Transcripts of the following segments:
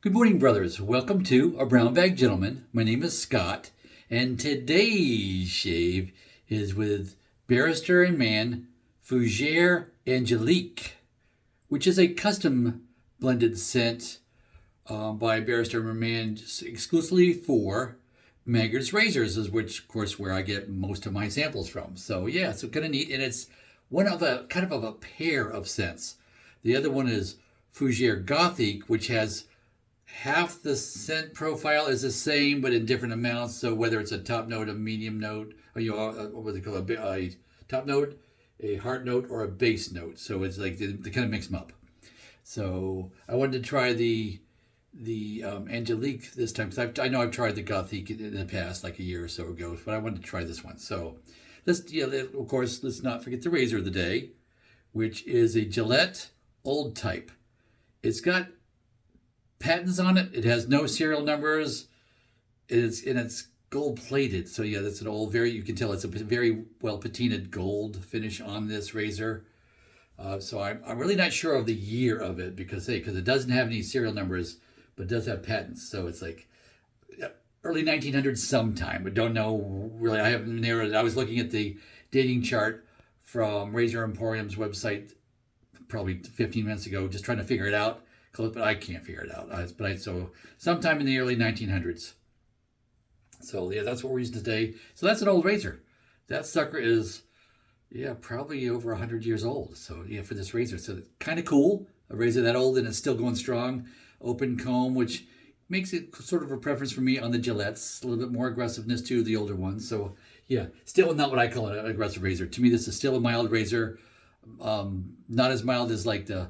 Good morning, brothers. Welcome to A Brown Bag Gentleman. My name is Scott, and today's shave is with Barrister and Mann Fougere Angelique, which is a custom blended scent by Barrister and Mann exclusively for Maggard's razors, is which, of course, where I get most of my samples from. So yeah, so kind of neat, and it's one of a kind of a pair of scents. The other one is Fougere Gothique, which has half the scent profile is the same, but in different amounts. So whether it's a top note, a medium note, or what do they call a top note, a heart note, or a base note. So it's like they kind of mix them up. So I wanted to try the Angelique this time because I know I've tried the Gothique in the past, like a year or so ago, but I wanted to try this one. So of course, let's not forget the razor of the day, which is a Gillette Old Type. It's got patents on it. It has no serial numbers. It's gold plated. So yeah, that's an old, you can tell it's a very well patinaed gold finish on this razor. So I'm really not sure of the year of it because it doesn't have any serial numbers, but it does have patents. So it's like early 1900s sometime, but don't know really. I haven't narrowed it. I was looking at the dating chart from Razor Emporium's website probably 15 minutes ago, just trying to figure it out. But I can't figure it out. So sometime in the early 1900s. So yeah, that's what we're using today. So that's an old razor. That sucker is, probably over 100 years old. So yeah, for this razor. So kind of cool. A razor that old and it's still going strong. Open comb, which makes it sort of a preference for me on the Gillettes. A little bit more aggressiveness to the older ones. So yeah, still not what I call an aggressive razor. To me, this is still a mild razor. Not as mild as like the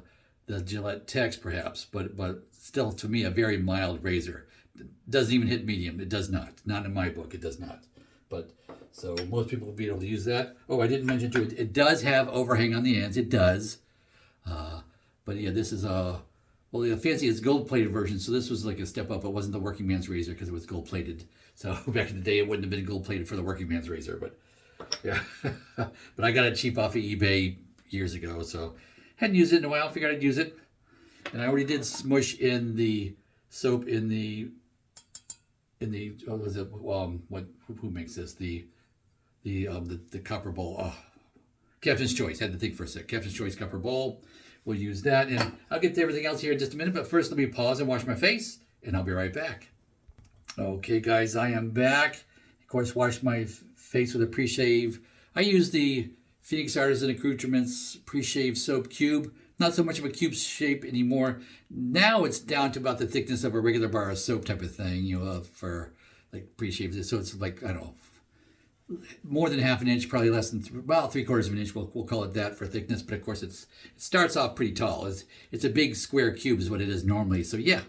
Gillette Tex perhaps, but still to me a very mild razor. It doesn't even hit medium. It does not. Not in my book. It does not. But so most people will be able to use that. Oh, I didn't mention too. It does have overhang on the ends. It does. But yeah, this is the fancy is gold plated version. So this was like a step up. It wasn't the working man's razor because it was gold plated. So back in the day, it wouldn't have been gold plated for the working man's razor. But yeah, but I got it cheap off of eBay years ago. So hadn't used it in a while. Figured I'd use it, and I already did smush in the soap in the what was it? Who makes this? The copper bowl. Oh, Captain's Choice. Had to think for a sec. Captain's Choice copper bowl. We'll use that, and I'll get to everything else here in just a minute. But first, let me pause and wash my face, and I'll be right back. Okay, guys, I am back. Of course, wash my face with a pre-shave. I use the Phoenix Artisan Accoutrements pre-shave soap cube. Not so much of a cube shape anymore. Now it's down to about the thickness of a regular bar of soap type of thing, for like pre-shave. So it's like, I don't know, more than half an inch, probably less than about 3/4 of an inch. We'll call it that for thickness. But of course, it starts off pretty tall. It's a big square cube is what it is normally. So yeah.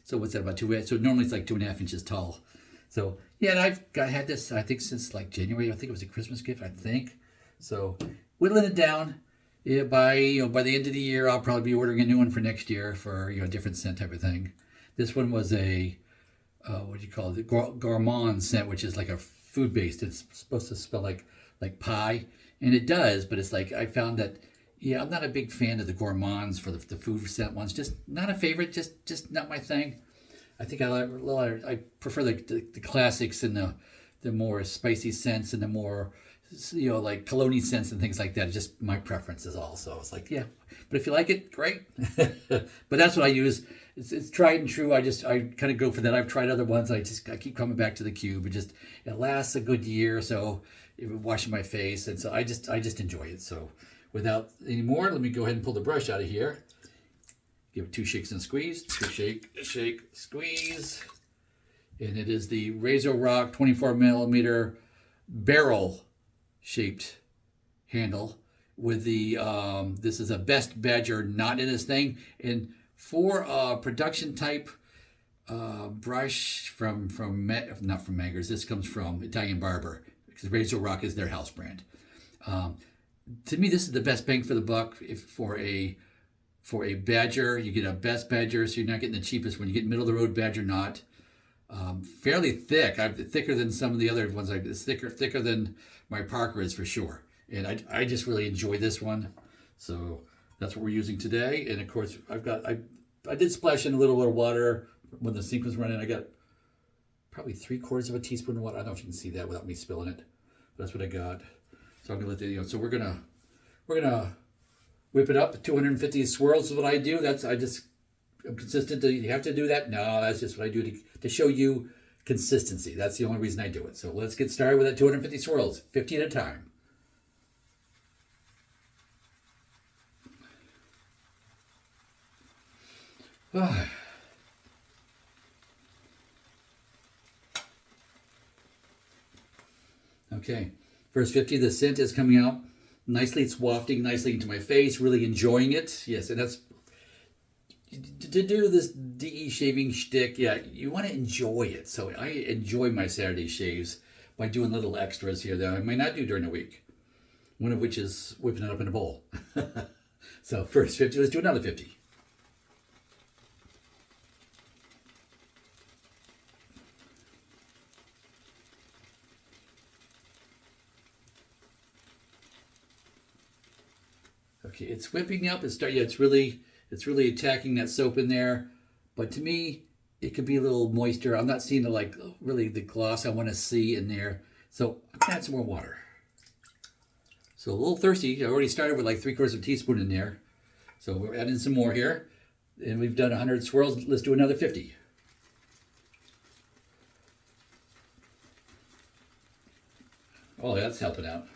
So what's that, about 2 inches? So normally it's like 2.5 inches tall. So yeah, and I've had this, I think, since like January. I think it was a Christmas gift, I think. So whittling it down. Yeah, by the end of the year, I'll probably be ordering a new one for next year for a different scent type of thing. This one was a what do you call it? Gourmand scent, which is like a food based. It's supposed to smell like pie, and it does. But it's like I found that I'm not a big fan of the gourmands for the food scent ones. Just not a favorite. Just not my thing. I think I prefer the classics and the more spicy scents and the more like cologne scents and things like that. Just my preference is all. So it's like, yeah, but if you like it, great. But that's what I use. It's tried and true. I kind of go for that. I've tried other ones. I keep coming back to the cube. It lasts a good year. So washing my face, and so I just enjoy it. So without any more, let me go ahead and pull the brush out of here. Give it 2 shakes and squeeze. 2 shake, squeeze. And it is the Razorock 24 millimeter barrel shaped handle with the this is a Best Badger knot in this thing, and for production type brush from not from Maggard's. This comes from Italian Barber because Razorock is their house brand. To me, this is the best bang for the buck. If for a Badger, you get a Best Badger, so you're not getting the cheapest one. You get middle of the road Badger knot. Fairly thick. Thicker than some of the other ones. It's thicker than my Parker is for sure. And I just really enjoy this one. So that's what we're using today. And of course, I did splash in a little bit of water, when the sink was running. I got probably 3/4 of a teaspoon of water. I don't know if you can see that without me spilling it. But that's what I got. So I'm gonna let the, so we're gonna whip it up. 250 swirls is what I do. I'm consistent. You have to do that? No, that's just what I do to show you consistency. That's the only reason I do it. So let's get started with that 250 swirls, 50 at a time. Okay, first 50, the scent is coming out nicely. It's wafting nicely into my face, really enjoying it. Yes, and that's, to do this DE shaving shtick, yeah, you want to enjoy it. So I enjoy my Saturday shaves by doing little extras here that I might not do during the week. One of which is whipping it up in a bowl. So first 50, let's do another 50. Okay, it's whipping up. It's really attacking that soap in there. But to me, it could be a little moisture. I'm not seeing really the gloss I want to see in there. So I'm gonna add some more water. So a little thirsty. I already started with like 3/4 of a teaspoon in there. So we're adding some more here. And we've done 100 swirls. Let's do another 50. Oh, that's helping out.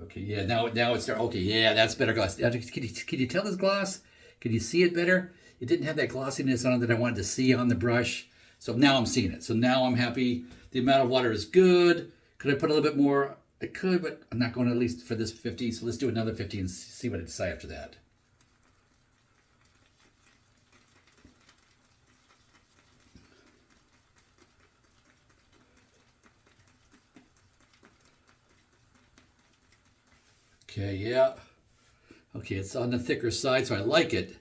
Okay, yeah, now it's there. Okay, yeah, that's better gloss. Can you tell this gloss? Can you see it better? It didn't have that glossiness on it that I wanted to see on the brush. So now I'm seeing it. So now I'm happy. The amount of water is good. Could I put a little bit more? I could, but I'm not going to, at least for this 50. So let's do another 50 and see what it says after that. Okay, yeah. Okay, it's on the thicker side, so I like it.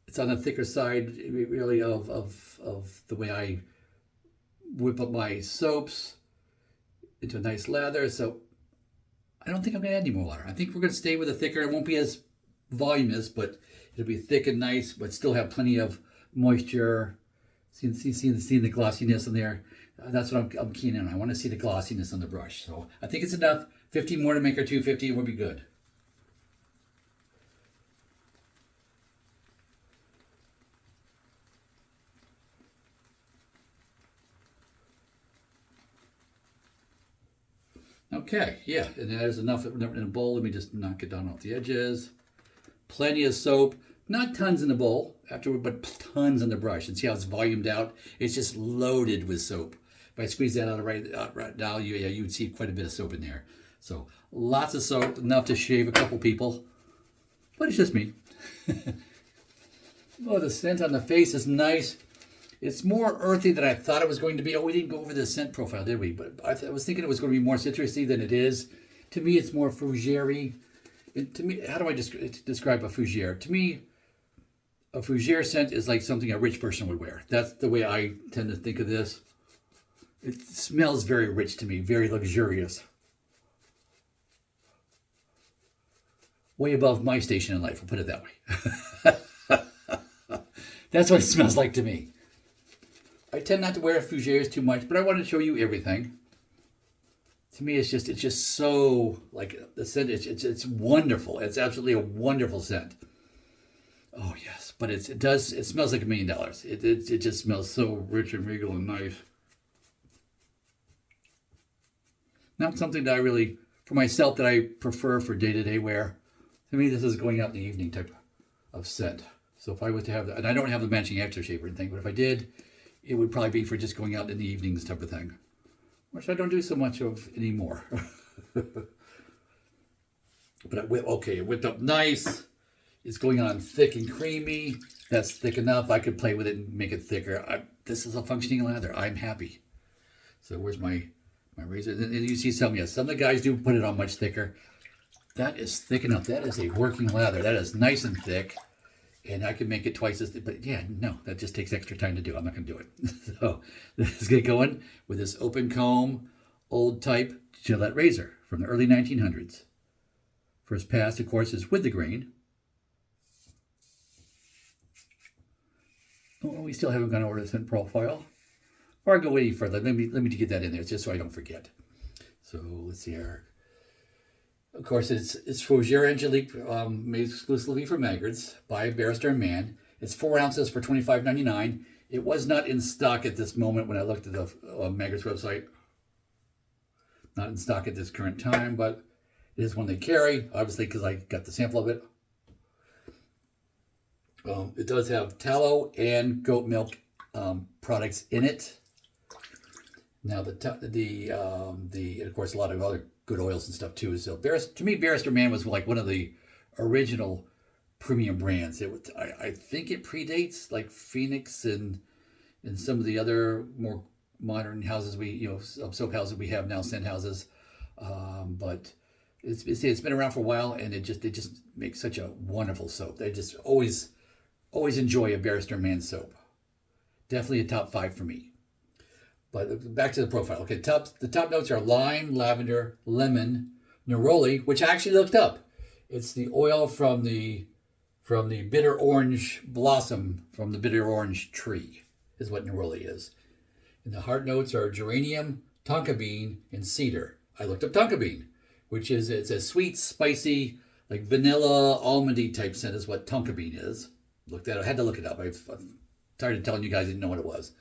It's on the thicker side, really, of the way I whip up my soaps into a nice lather. So I don't think I'm going to add any more water. I think we're going to stay with the thicker. It won't be as voluminous, but it'll be thick and nice, but still have plenty of moisture. Seeing the glossiness in there. That's what I'm keen on. I want to see the glossiness on the brush. So I think it's enough. 50 more to make our 250 would be good. Okay, yeah, and there's enough in a bowl. Let me just knock it down off the edges. Plenty of soap. Not tons in the bowl afterward, but tons in the brush. And see how it's volumed out? It's just loaded with soap. If I squeeze that out right now, you would see quite a bit of soap in there. So lots of soap, enough to shave a couple people. But it's just me. Oh, the scent on the face is nice. It's more earthy than I thought it was going to be. Oh, we didn't go over the scent profile, did we? But I was thinking it was going to be more citrusy than it is. To me, it's more Fougere. To me, how do I describe a Fougere? To me, a Fougere scent is like something a rich person would wear. That's the way I tend to think of this. It smells very rich to me, very luxurious. Way above my station in life, we'll put it that way. That's what it smells like to me. I tend not to wear Fougeres too much, but I want to show you everything. To me, it's just so, like, the scent, it's wonderful. It's absolutely a wonderful scent. Oh yes, but it smells like $1 million. It just smells so rich and regal and nice. Not something that I really, for myself, that I prefer for day-to-day wear. To me, this is going out in the evening type of scent. So if I was to have that, and I don't have the matching aftershave or anything, but if I did, it would probably be for just going out in the evenings type of thing, which I don't do so much of anymore. But it whipped up nice. It's going on thick and creamy. That's thick enough. I could play with it and make it thicker. This is a functioning lather. I'm happy. So where's my razor? And you see some of the guys do put it on much thicker. That is thick enough. That is a working lather. That is nice and thick. And I could make it twice as thick. But yeah, no, that just takes extra time to do. I'm not going to do it. So let's get going with this open comb, old type Gillette razor from the early 1900s. First pass, of course, is with the grain. Oh, we still haven't gone over the scent profile. Or I go any further. Let me get that in there just so I don't forget. So let's see here. Of course, it's Fougere Angelique, made exclusively for Maggards by Barrister and Mann. It's 4 ounces for $25.99. It was not in stock at this moment when I looked at the Maggards website. Not in stock at this current time, but it is one they carry, obviously, because I got the sample of it. It does have tallow and goat milk products in it. Now of course a lot of other good oils and stuff too. So to me, Barrister Mann was like one of the original premium brands. I think it predates like Phoenix and some of the other more modern houses soap houses we have now, scent houses. But it's been around for a while, and it just makes such a wonderful soap. I just always enjoy a Barrister Mann soap. Definitely a top 5 for me. But back to the profile. Okay, the top notes are lime, lavender, lemon, neroli, which I actually looked up. It's the oil from the bitter orange blossom from the bitter orange tree is what neroli is. And the heart notes are geranium, tonka bean, and cedar. I looked up tonka bean, which is it's a sweet, spicy, like vanilla, almondy type scent is what tonka bean is. I had to look it up. I'm tired of telling you guys I didn't know what it was.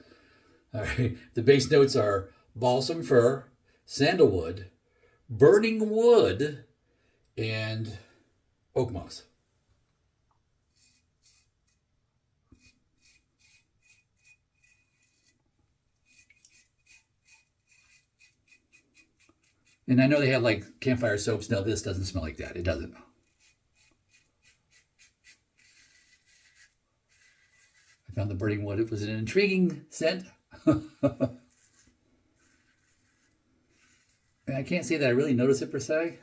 All right. The base notes are balsam fir, sandalwood, burning wood, and oak moss. And I know they have like campfire soaps. No, this doesn't smell like that. It doesn't. I found the burning wood. It was an intriguing scent. And I can't say that I really notice it per se,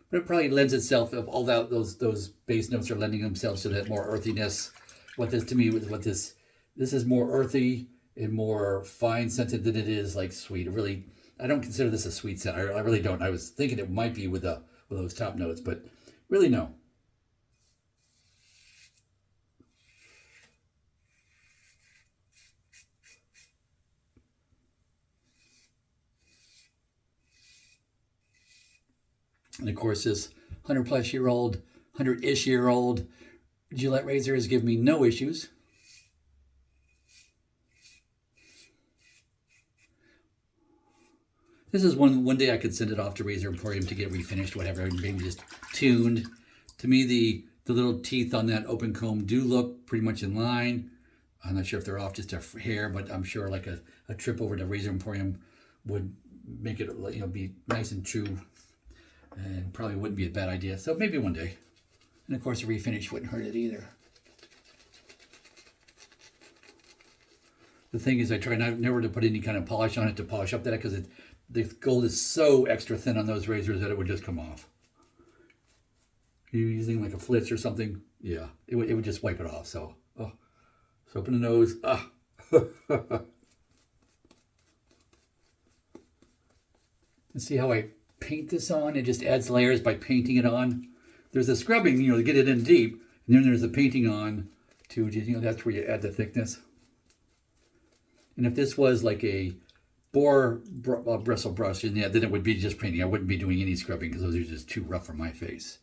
but it probably lends itself of all that those base notes are lending themselves to that more earthiness. This is more earthy and more fine scented than it is like sweet. I don't consider this a sweet scent. I really don't. I was thinking it might be with those top notes, but really no. And of course, this 100-ish year old Gillette razor has given me no issues. This is one day I could send it off to Razor Emporium to get refinished, whatever, and maybe just tuned. To me, the little teeth on that open comb do look pretty much in line. I'm not sure if they're off just a hair, but I'm sure like a trip over to Razor Emporium would make it be nice and true, and probably wouldn't be a bad idea. So maybe one day. And of course, a refinish wouldn't hurt it either. The thing is, I try never to put any kind of polish on it to polish up that, because the gold is so extra thin on those razors that it would just come off. You're using like a flitz or something, yeah, it would just wipe it off. So, soap in the nose, And see how I paint this on? It just adds layers by painting it on. There's a scrubbing, to get it in deep, and then there's the painting on to, that's where you add the thickness. And if this was like a bristle brush, then it would be just painting. I wouldn't be doing any scrubbing because those are just too rough for my face.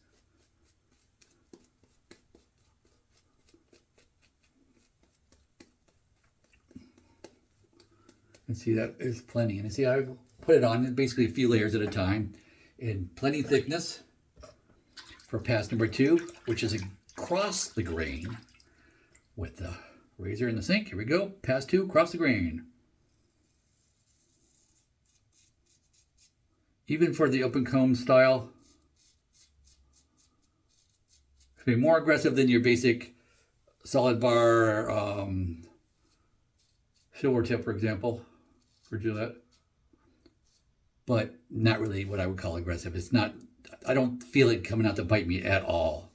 And see, that is plenty. And see, I put it on basically a few layers at a time, and plenty thickness for pass number 2, which is across the grain with the razor in the sink. Here we go. Pass 2, across the grain. Even for the open comb style, it's going to be more aggressive than your basic solid bar silver tip, for example, for Gillette. But not really what I would call aggressive. It's not, I don't feel it coming out to bite me at all.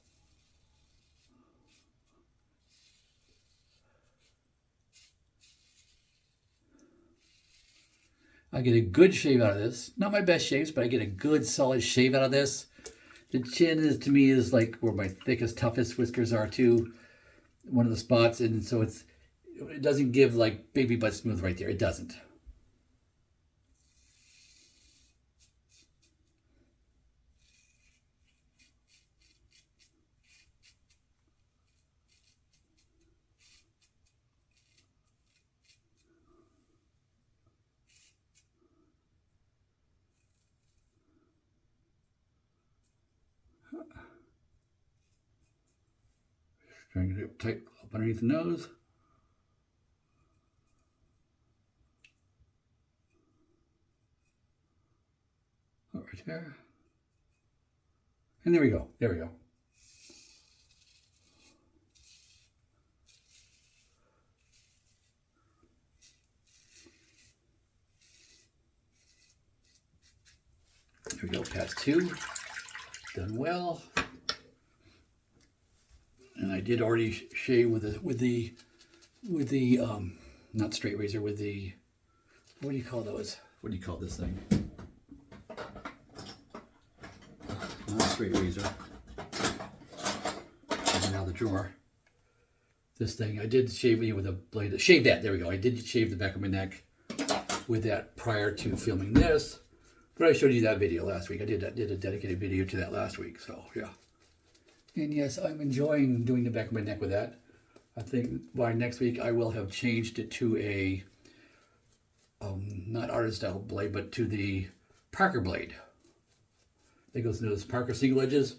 I get a good shave out of this. Not my best shaves, but I get a good solid shave out of this. The chin is, to me, is like where my thickest, toughest whiskers are too. One of the spots, and so it doesn't give like baby butt smooth right there. It doesn't. Trying to get it tight up underneath the nose. Oh, right there. And there we go. There we go. There we go. Pass 2. Done well. And I did already shave with the not straight razor, with the, what do you call those? What do you call this thing? Not straight razor. Coming out of the drawer. This thing, I did shave it with a blade. Shave that, there we go. I did shave the back of my neck with that prior to filming this. But I showed you that video last week. I did a dedicated video to that last week, so yeah. And yes, I'm enjoying doing the back of my neck with that. I think by next week I will have changed it to a, not artist style blade, but to the Parker blade. That goes into those Parker single edges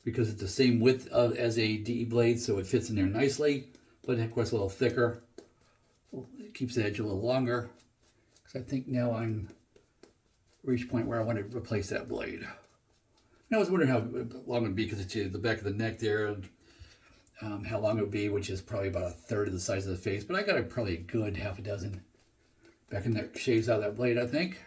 because it's the same width as a DE blade, so it fits in there nicely. But of course a little thicker. It keeps the edge a little longer. Because I think now I'm reached a point where I want to replace that blade. And I was wondering how long it would be because it's the back of the neck there, and how long it would be, which is probably about a third of the size of the face. But I got probably a good half a dozen back in neck shaves out of that blade, I think.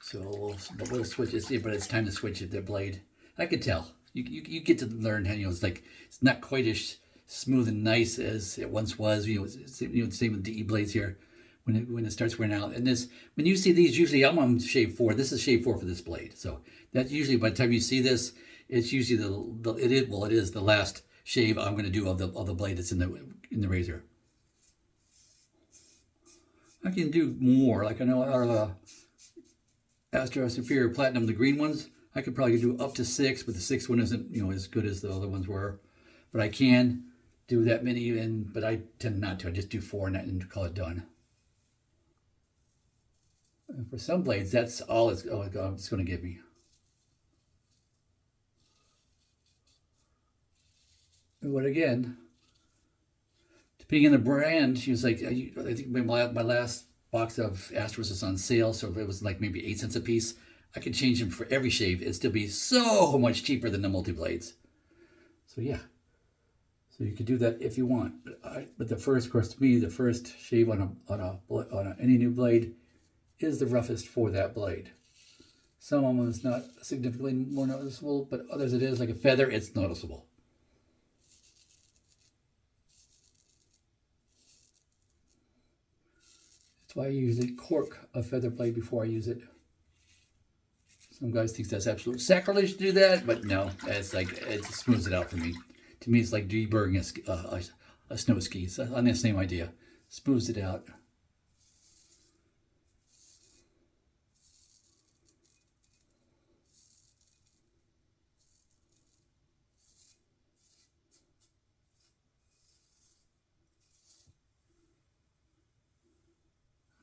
So we'll switch it. See, but it's time to switch it. The blade, I could tell. You get to learn how, it's like it's not quite as smooth and nice as it once was. The same with DE blades here. When it starts wearing out, and this, when you see these, usually I'm on shave 4. This is shave 4 for this blade, so that's usually by the time you see this, it's usually it is the last shave I'm going to do of the blade that's in the razor. I can do more, like I know our Superior Platinum, the green ones, I could probably do up to 6, but the 6th one isn't as good as the other ones were, but I can do that many, but I tend not to. I just do 4 and call it done. And for some blades, that's all it's going to give me. But again, depending on the brand, she was like, I think my last box of Astros is on sale, so it was like maybe 8 cents a piece. I could change them for every shave. It'd still be so much cheaper than the multi-blades. So yeah. So you could do that if you want. But the first, of course, to me, the first shave on any new blade is the roughest for that blade. Some of them is not significantly more noticeable, but others it is. Like a feather, it's noticeable. That's why I usually cork a feather blade before I use it. Some guys think that's absolute sacrilege to do that, but no, it's like, it smooths it out for me. To me, it's like deburring a snow ski. It's on the same idea. Smooths it out.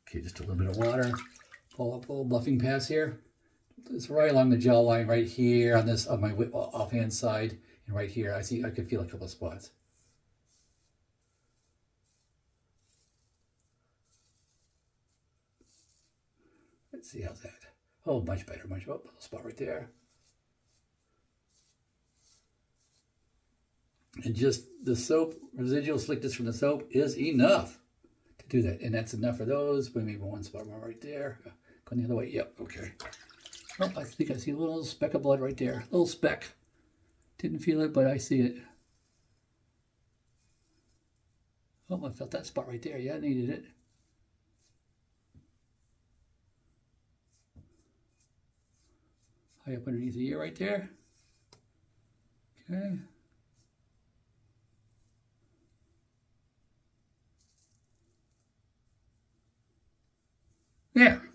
Okay, just a little bit of water. Pull up a little bluffing pass here. It's right along the jawline, right here on my offhand side, and right here. I can feel a couple of spots. Let's see, how's that? Oh, much better, much. Oh, little spot right there. And just the soap, residual slickness from the soap is enough to do that. And that's enough for those. Maybe one spot more right there. Going the other way. Yep, okay. Oh, I think I see a little speck of blood right there. A little speck. Didn't feel it, but I see it. Oh, I felt that spot right there. Yeah, I needed it. High up underneath the ear right there. Okay.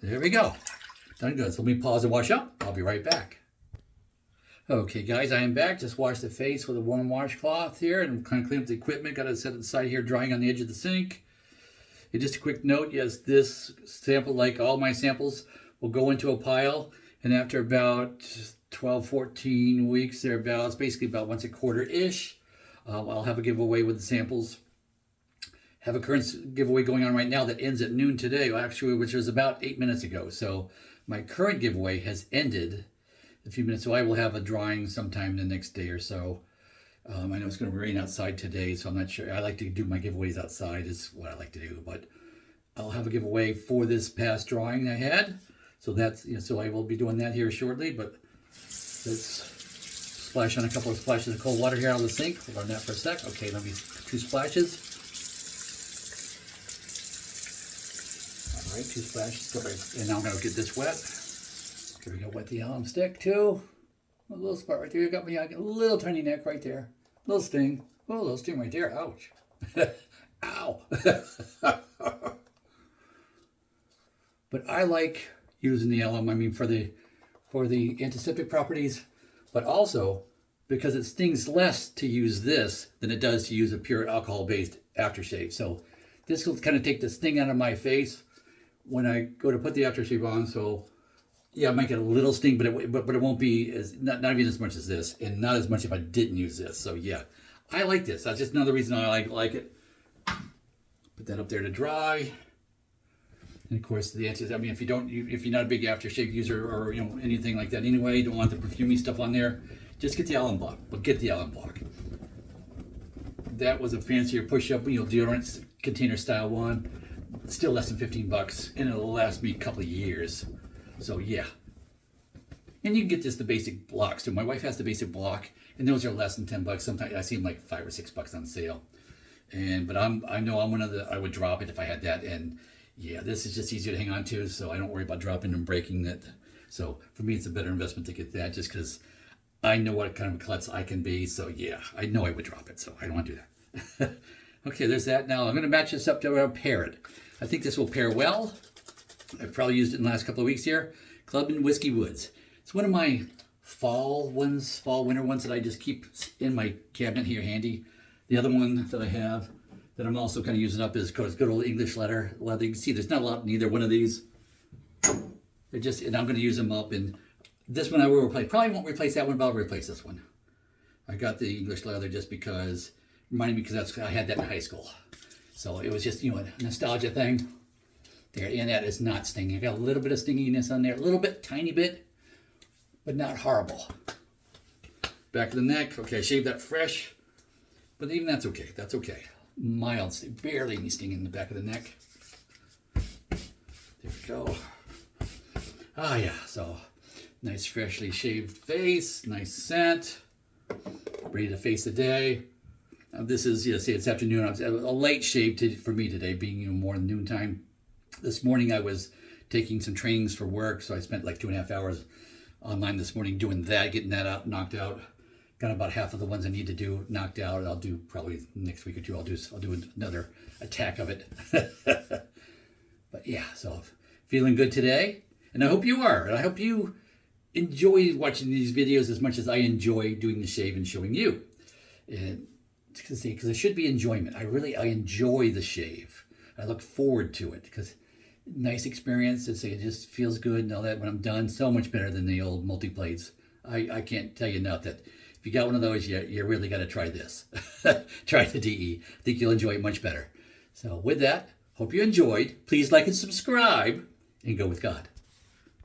There we go. Done good. So let me pause and wash up. I'll be right back. Okay, guys, I am back. Just washed the face with a warm washcloth here and kind of clean up the equipment. Got it set aside here, drying on the edge of the sink. And just a quick note, yes, this sample, like all my samples, will go into a pile. And after about 12, 14 weeks, thereabouts, basically about once a quarter-ish, I'll have a giveaway with the samples. Have a current giveaway going on right now that ends at noon today, actually, which was about 8 minutes ago. So my current giveaway has ended a few minutes, so I will have a drawing sometime the next day or so. I know it's going to rain outside today, so I'm not sure. I like to do my giveaways outside, is what I like to do. But I'll have a giveaway for this past drawing I had. So that's, so I will be doing that here shortly. But let's splash on a couple of splashes of cold water here out of the sink. Hold on that for a sec. Okay, let me 2 splashes. All right, 2 splashes. And now I'm going to get this wet. Here we go, wet the alum stick too. A little spot right there. You got me a little tiny neck right there. Little sting. Oh, little sting right there. Ouch. Ow. But I like using the alum, I mean, for the antiseptic properties, but also because it stings less to use this than it does to use a pure alcohol-based aftershave. So this will kind of take the sting out of my face when I go to put the aftershave on. So yeah, I might get a little sting, but it won't be not even as much as this, and not as much if I didn't use this. So yeah, I like this. That's just another reason I like it. Put that up there to dry. And of course, I mean, if you're not a big aftershave user or anything like that anyway, you don't want the perfumey stuff on there, just get the alum block. But get the alum block. That was a fancier push-up, deodorant container style one. Still less than $15, and it'll last me a couple of years. So yeah, and you can get just the basic blocks too. My wife has the basic block, and those are less than $10. Sometimes I see them like $5 or $6 on sale. But I know I'm one of the, I would drop it if I had that. And yeah, this is just easier to hang on to, so I don't worry about dropping and breaking it. So for me, it's a better investment to get that, just because I know what kind of a klutz I can be. So yeah, I know I would drop it, so I don't want to do that. Okay, there's that. Now I'm going to match this up to pair it. I think this will pair well. I've probably used it in the last couple of weeks here. Pinauds Whiskey Woods. It's one of my fall winter ones that I just keep in my cabinet here handy. The other one that I have that I'm also kind of using up is good old English leather. You can see there's not a lot in either one of these. They're just, and I'm going to use them up. And this one I will replace. Probably won't replace that one, but I'll replace this one. I got the English leather just because, reminded me because I had that in high school. So it was just, a nostalgia thing. There, and that is not stinging. I got a little bit of stinginess on there, a little bit, tiny bit, but not horrible. Back of the neck. Okay, I shaved that fresh, but even that's okay. That's okay. Mild, barely any sting in the back of the neck. There we go. Ah, yeah. So nice, freshly shaved face, nice scent. Ready to face the day. This is, say it's afternoon. A late shave for me today, being more than noontime. This morning I was taking some trainings for work, so I spent like 2.5 hours online this morning doing that, getting that out, knocked out. Got about half of the ones I need to do knocked out. I'll do probably next week or two. I'll do another attack of it. But yeah, so feeling good today, and I hope you are. And I hope you enjoy watching these videos as much as I enjoy doing the shave and showing you. And because it should be enjoyment. I enjoy the shave. I look forward to it because nice experience. It just feels good and all that when I'm done. So much better than the old multi-blades. I can't tell you enough that if you got one of those, you really got to try this. Try the DE. I think you'll enjoy it much better. So with that, hope you enjoyed. Please like and subscribe, and go with God.